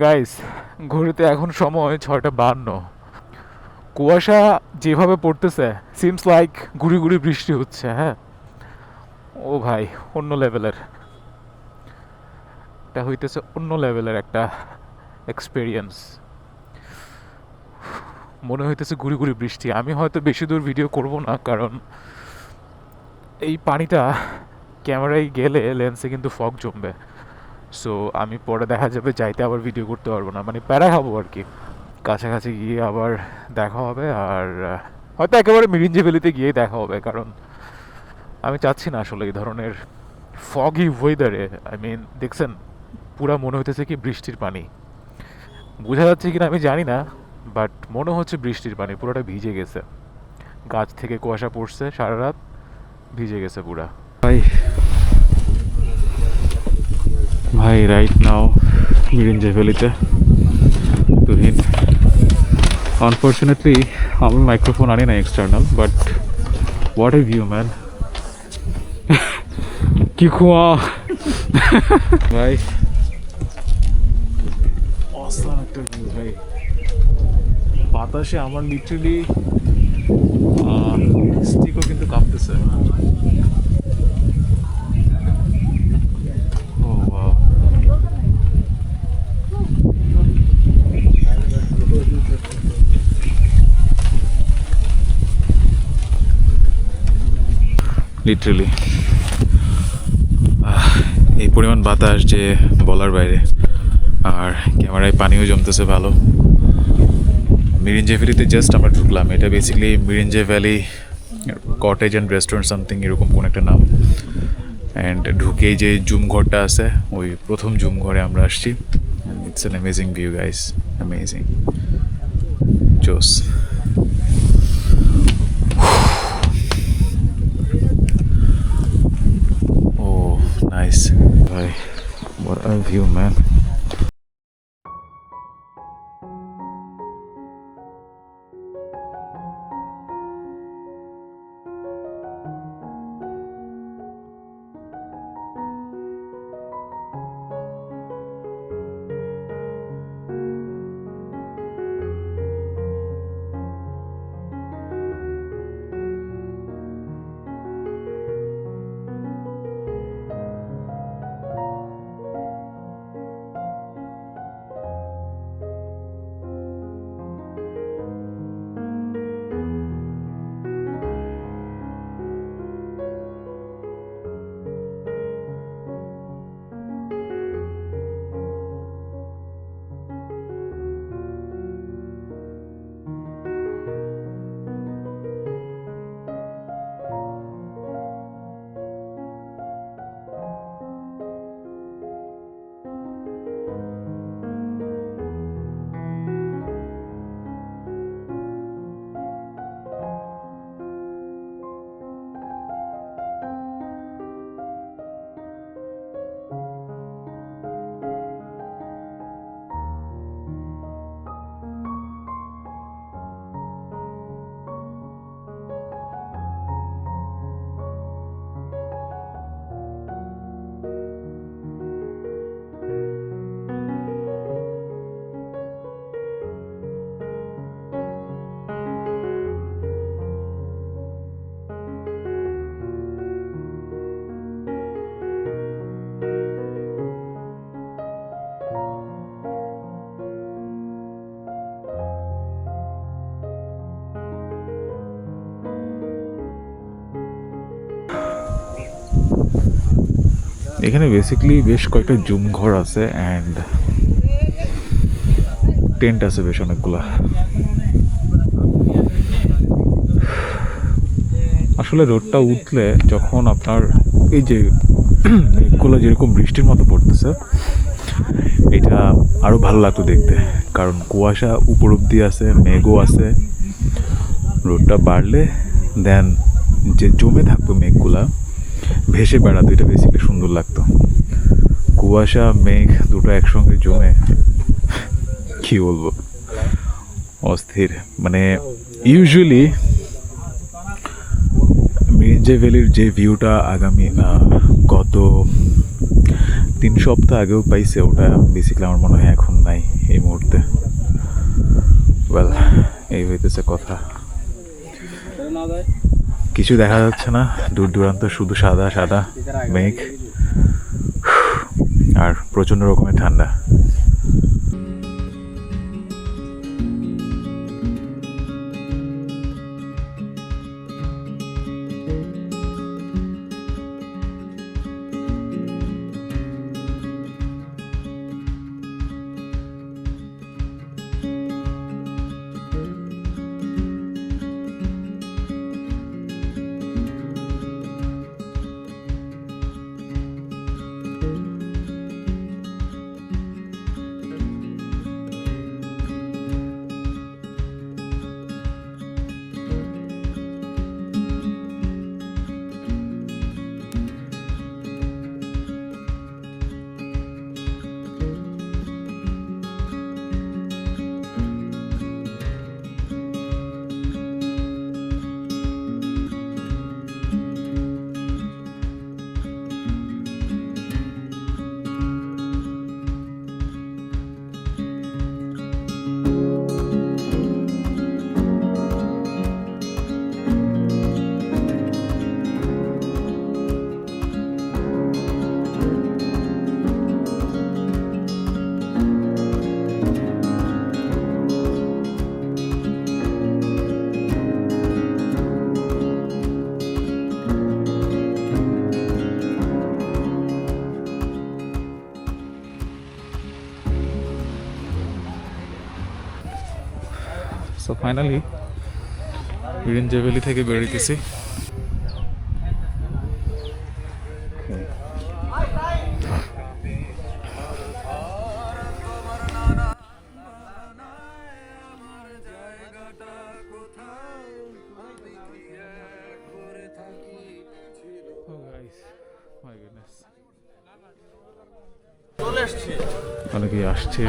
Guys, ঘড়িতে এখন সময় 6:52। কুয়াশা যেভাবে পড়তেছে, সিমস লাইক গুড়ি গুড়ি বৃষ্টি হচ্ছে। হ্যাঁ, ও ভাই, অন্য লেভেলের। এটা হইতেছে অন্য লেভেলের একটা এক্সপেরিয়েন্স। মনে হইতেছে গুড়ি গুড়ি বৃষ্টি। আমি হয়তো বেশি দূর ভিডিও করব না, কারণ এই পানিটা ক্যামেরায় গেলে লেন্সে কিন্তু ফগ জমবে। সো আমি পরে দেখা যাবে যাইতে আবার ভিডিও করতে পারবো না, মানে প্যারা খাবো আর কি। কাছাকাছি গিয়ে আবার দেখা হবে, আর হয়তো একেবারে মিরিঞ্জি ভ্যালিতে গিয়েই দেখা হবে, কারণ আমি চাচ্ছি না আসলে এই ধরনের ফগি ওয়েদারে। আই মিন, দেখছেন, পুরা মনে হইতেছে কি বৃষ্টির পানি। বোঝা যাচ্ছে কিনা আমি জানি না, বাট মনে হচ্ছে বৃষ্টির পানি পুরোটা ভিজে গেছে। গাছ থেকে কুয়াশা পড়ছে সারা রাত, ভিজে গেছে পুরা। ভাই ভাই রাইট নাও মিরিঞ্জি ভ্যালিতে তুহিন। আনফর্চুনেটলি আমি মাইক্রোফোন আনি না external, but what a view man. কি কুয়া ভাই, অসাম একটা ভিউ ভাই। বাতাসে আমার লিটারালি স্টিকও কিন্তু কাঁপতেছে। ও ওয়াও। লিটারালি এই পরিমাণ বাতাস যে বলার বাইরে। আর ক্যামেরায় পানিও জমতেছে ভালো। মিরিঞ্জে ভ্যালিতে জাস্ট আমরা ঢুকলাম। এটা basically Mirinje Valley Cottage and Restaurant something এরকম কোন একটা নাম। অ্যান্ড ঢুকেই যে জুম ঘরটা আছে, ওই প্রথম জুম ঘরে আমরা আসছি। It's an amazing view guys, amazing, জোস। ও নাইস ভাই, what a view man. এখানে বেসিক্যালি বেশ কয়েকটা জুম ঘর আছে অ্যান্ড টেন্ট আছে বেশ অনেকগুলা। আসলে রোডটা উঠলে যখন আপনার এই যে মেঘগুলো যেরকম বৃষ্টির মতো পড়তেছে, এটা আরো ভালো লাগতো দেখতে, কারণ কুয়াশা উপর অব্দি আছে, মেঘও আছে। রোডটা বাড়লে দেন যে জমে থাকতো মেঘগুলা ভেসে বেড়াতো, এটা বেসিক্যালি সুন্দর লাগতো। কুয়াশা মেঘ দুটো একসঙ্গে জমে কি বলবো, অস্থির। মানে ইউজুয়ালি মিরিঞ্জে ভ্যালির যে ভিউটা গত 3 সপ্তাহ আগেও পাইছে, ওটা বেসিক্যালি আমার মনে হয় এখন নাই এই মুহূর্তে। ওয়েল, এই হইতেছে কথা। কিছু দেখা যাচ্ছে না, দূর দূরান্ত শুধু সাদা সাদা মেঘ আর প্রচণ্ড রকমের ঠান্ডা। সো ফাইনালি মিরিঞ্জা ভ্যালি থেকে বেরিয়েছি। অনেকেই আসছে,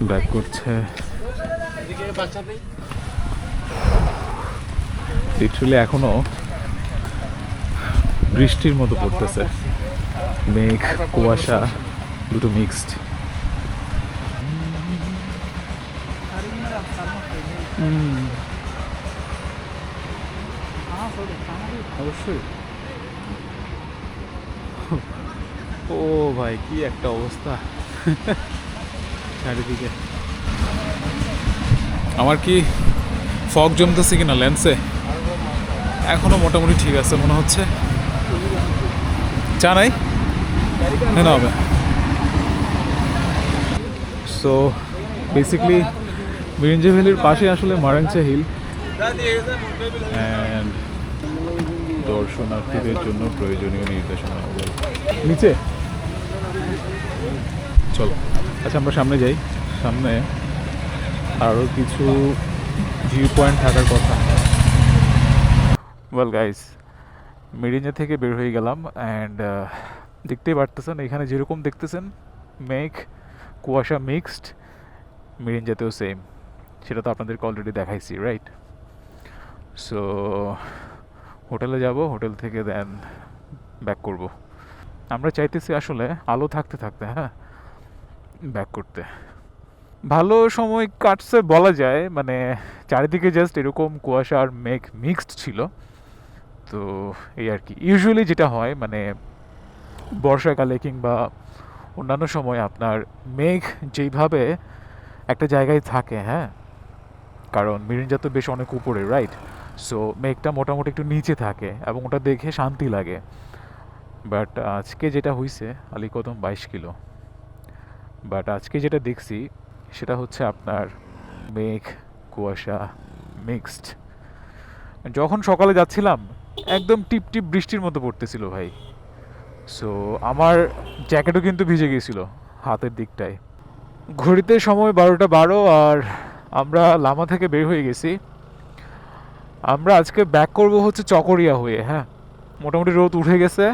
ব্যাক করছে। লিটারালি এখনো বৃষ্টির মতো পড়তেছে, মেঘ কুয়াশা দুটো মিক্সড। অবশ্যই। ও ভাই, কি একটা অবস্থা চারিদিকে। আমার কি ফগ জমতেছে কিনা লেন্সে? এখনো মোটামুটি ঠিক আছে মনে হচ্ছে। চা নাই না হবে। সো বেসিকলি মিরিঞ্জা ভ্যালির পাশে আসলে মারাংচা হিল, অ্যান্ড দর্শনার্থীদের জন্য প্রয়োজনীয় নির্দেশনা নিচে। চলো, আচ্ছা আমরা সামনে যাই। সামনে আরও কিছু ভিউ পয়েন্ট থাকার কথা। ওয়েল গাইস, মিরিঞ্জা থেকে বের হয়ে গেলাম, অ্যান্ড দেখতেই পারতেছেন এখানে যেরকম দেখতেছেন মেঘ কুয়াশা মিক্সড, মিরিঞ্জাতেও সেম। সেটা তো আপনাদেরকে অলরেডি দেখাইছি, রাইট? সো হোটেলে যাব, হোটেল থেকে দেন ব্যাক করব। আমরা চাইতেছি আসলে আলো থাকতে থাকতে ব্যাক করতে। ভালো সময় কাটছে বলা যায়, মানে চারিদিকে জাস্ট এরকম কুয়াশা আর মেঘ মিক্সড ছিল। তো এই আর কি, ইউজুয়ালি যেটা হয় মানে বর্ষাকালে কিংবা অন্যান্য সময় আপনার মেঘ যেইভাবে একটা জায়গায় থাকে, কারণ মিরিঞ্জা তো বেশ অনেক উপরে, রাইট? সো মেঘটা মোটামুটি একটু নিচে থাকে এবং ওটা দেখে শান্তি লাগে। বাট আজকে যেটা হয়েছে, আলীকদম 22 কিলো, বাট আজকে যেটা দেখছি সেটা হচ্ছে আপনার মেঘ কুয়াশা মিক্সড। যখন সকালে যাচ্ছিলাম একদম টিপ টিপ বৃষ্টির মতো পড়তেছিল ভাই। সো আমার জ্যাকেটও কিন্তু ভিজে গিয়েছিল হাতের দিকটায়। ঘড়িতে সময় 12টা 12, আর আমরা লামা থেকে বের হয়ে গেছি। আমরা আজকে ব্যাক করব হচ্ছে চকরিয়া হয়ে। মোটামুটি রোদ উঠে গেছে।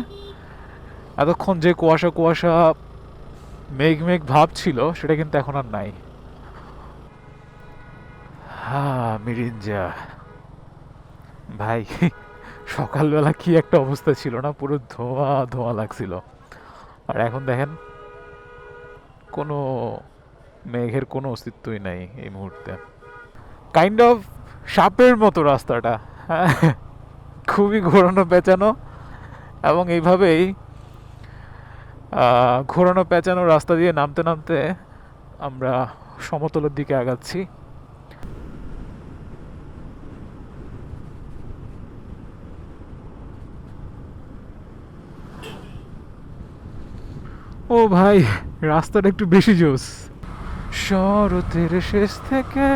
এতক্ষণ যে কুয়াশা কুয়াশা মেঘ মেঘ ভাব ছিল সেটা কিন্তু এখন আর নাই। মিরিঞ্জা ভাই, সকালবেলা কি একটা অবস্থা ছিল না, পুরো ধোঁয়া ধোঁয়া লাগছিল। আর এখন দেখেন কোনো মেঘের কোনো অস্তিত্বই নাই এই মুহূর্তে। কাইন্ড অফ সাপের মতো রাস্তাটা, হ্যাঁ, খুবই ঘোরানো পেঁচানো, এবং এইভাবেই ঘোরানো পেঁচানো রাস্তা দিয়ে নামতে নামতে আমরা সমতলের দিকে আগাচ্ছি। ও ভাই, রাস্তাটা একটু বেশি জোস। শরতের শেষ থেকে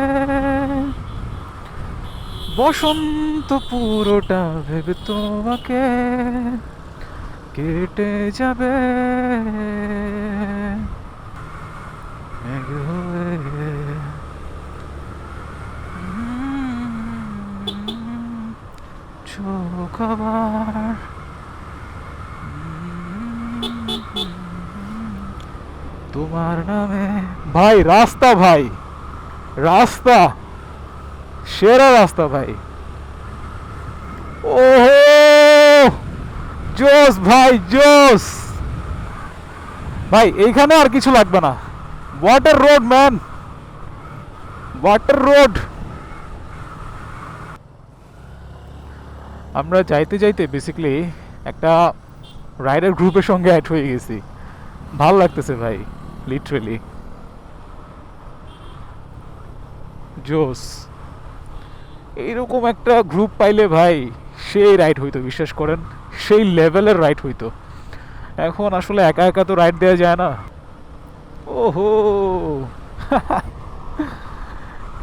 বসন্ত পুরোটা ভেবে তোমাকে কেটে যাবে মেঘ হয়ে। চোখ আবার তোমার নামে। ভাই রাস্তা, ভাই রাস্তা, সেরা রাস্তা ভাই। ওহো, জোস ভাই জোস। ভাই এইখানে আর কিছু লাগবে না। Water road man, water road. আমরা যাইতে যাইতে বেসিক্যালি একটা রাইডার গ্রুপের সঙ্গে অ্যাড হয়ে গেছি। ভালো লাগতেছে ভাই, লিটারেলি জোস। এইরকম একটা গ্রুপ পাইলে ভাই সেই রাইড হইতো, বিশ্বাস করেন, সেই লেভেলের রাইড হইতো। এখন আসলে একা একা তো রাইড দেওয়া যায় না। ওহো,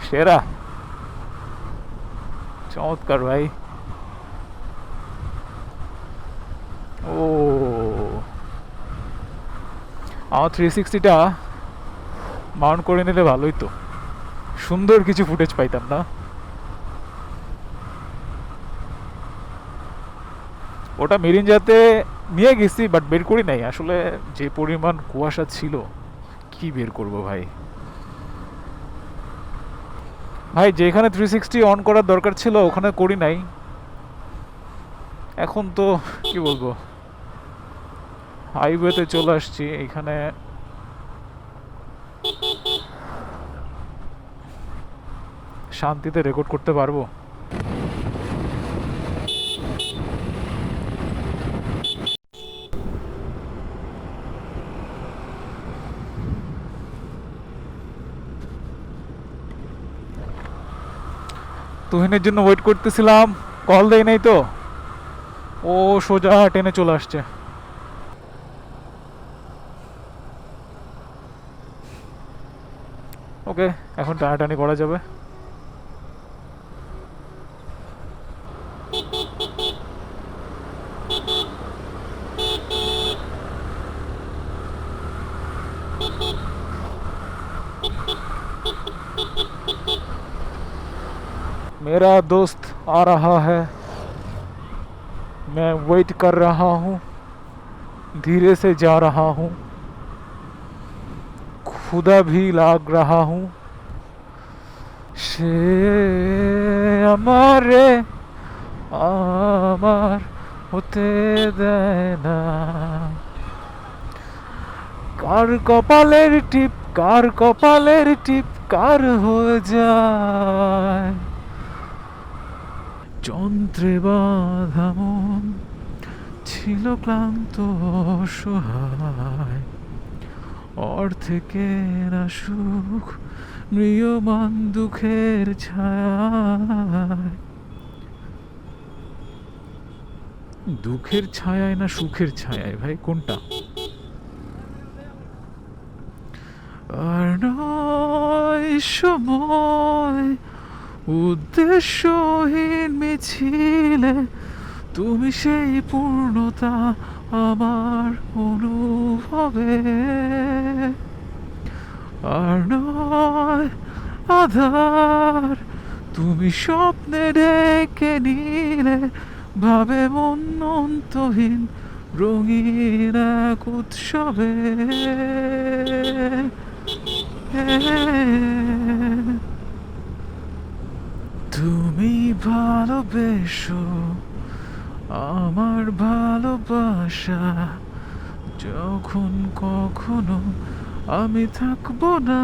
সেরা, চমৎকার ভাই। ও, আমার 360টা মাউন্ট করে নিলে ভালোই তো, সুন্দর কিছু ফুটেজ পাইতাম না? ওটা মেরিঞ্জাতে নিয়ে গেছি, বাট বের করি নাই। আসলে যে পরিমাণ কুয়াশা ছিল, কি বের করব ভাই। ভাই যেখানে 360 অন করার দরকার ছিল ওখানে করি নাই। এখন তো কি বলবো, হাইওয়েতে চলে আসছি, এখানে শান্তিতে রেকর্ড করতে পারবো। তুহিনের জন্য ওয়েট করতেছিলাম, কল দেয় নাই তো, ও সোজা টেনে চলে আসছে। ওকে, এখন টানাটানি করা যাবে। मेरा दोस्त आ रहा है, मैं वेट कर रहा हूँ, धीरे से जा रहा हूँ, खुदा भी लाग रहा हूँ। সে আমারে আমার হতে দেয় না। কার কপালের টিপ, কার কপালের টিপ, কার হয়ে যায় যন্ত্রে বাঁধা মন, ছিল ক্লান্ত অসহায়, অর্থেকে না সুখ, মৃয়মান দুঃখের ছায়ায়। দুঃখের ছায়ায় না সুখের ছায়ায় ভাই, কোনটা? আর নয় সময় উদ্দেশ্যহীন মিছিলে, তুমি সেই পূর্ণতা আমার অনুভবে। আর নয় আধার, তুমি স্বপ্নে ডেকে নিলে, ভাবে মন অন্তহীন রঙিন এক উৎসবে। তুমি ভালোবেসো আমার ভালোবাসা, যখন কখনো আমি থাকবো না,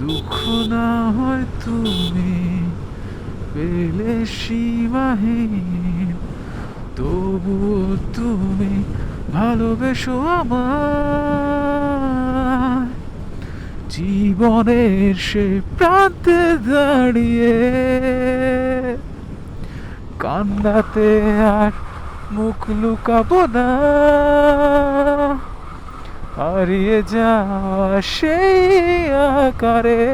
দুঃখ না হয় তুমি পেলে সীমাহীন, তবুও তুমি ভালোবেসো আমায়। জীবনের সে প্রান্তে দাঁড়িয়ে কান্নাতে আর মুখ লুকাবো না, হারিয়ে যাওয়া সেই আকারে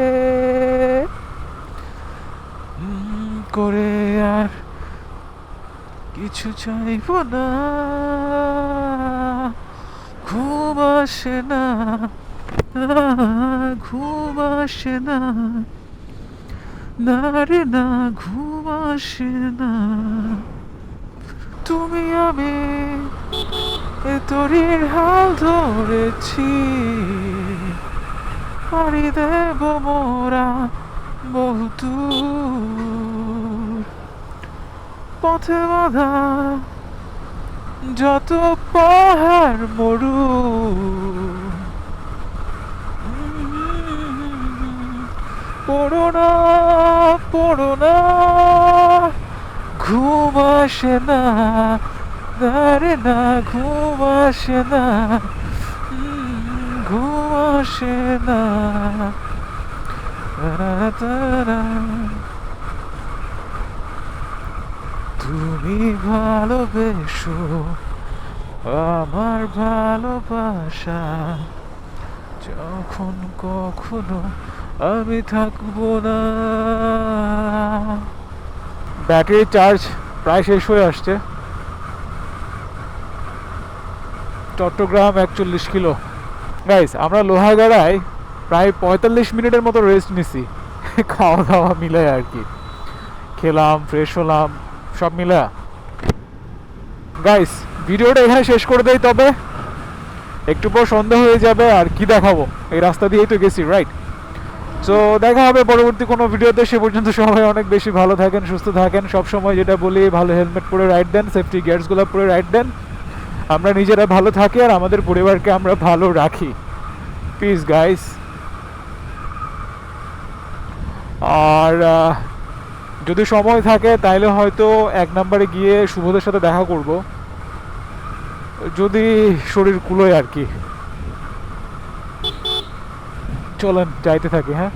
করে আর কিছু চাইবো না। ঘুম আসে না, ঘুম আসে না, না রে না, ঘুম আসে না। তুমি আমি এ তরির হাল ধরেছি, পাড়ি দেব মোরা বহুদূর, পথে বাঁধা যত পাহাড় মরু, পড়ো না, পড়ো না, ঘুম আসে না, না রে না, ঘুম আসে না, ঘুম আসে না। তুমি ভালোবেসো আমার ভালোবাসা, যখন কখনো আমি থাকবো না। ব্যাটারি চার্জ প্রায় শেষ হয়ে আসছে। চট্টগ্রাম 41 কিলো। গাইস, আমরা লোহাগাড়ায় প্রায় 45 মিনিটের মতো রেস্ট নিছি, খাওয়া দাওয়া মিলে আর কি। খেলাম, ফ্রেশ হলাম, সব মিলে। গাইস, ভিডিওটা এখানে শেষ করে দেই, তবে একটু পর সন্ধ্যা হয়ে যাবে আর কি দেখাবো, এই রাস্তা দিয়েই তো গেছি, রাইট? সো দেখা হবে পরবর্তী কোনো ভিডিওতে। সে পর্যন্ত সবাই অনেক বেশি ভালো থাকেন, সুস্থ থাকেন। সবসময় যেটা বলি, ভালো হেলমেট পরে রাইড দেন, সেফটি গিয়ার্সগুলো পরে রাইড দেন। আমরা নিজেরা ভালো থাকি আর আমাদের পরিবারকে আমরা ভালো রাখি। Piece guys. আর যদি সময় থাকে তাইলে হয়তো 1 নম্বরে গিয়ে শুভদের সাথে দেখা করব, যদি শরীর কুলোয় আর কি। চলেন যাইতে থাকি, হ্যাঁ।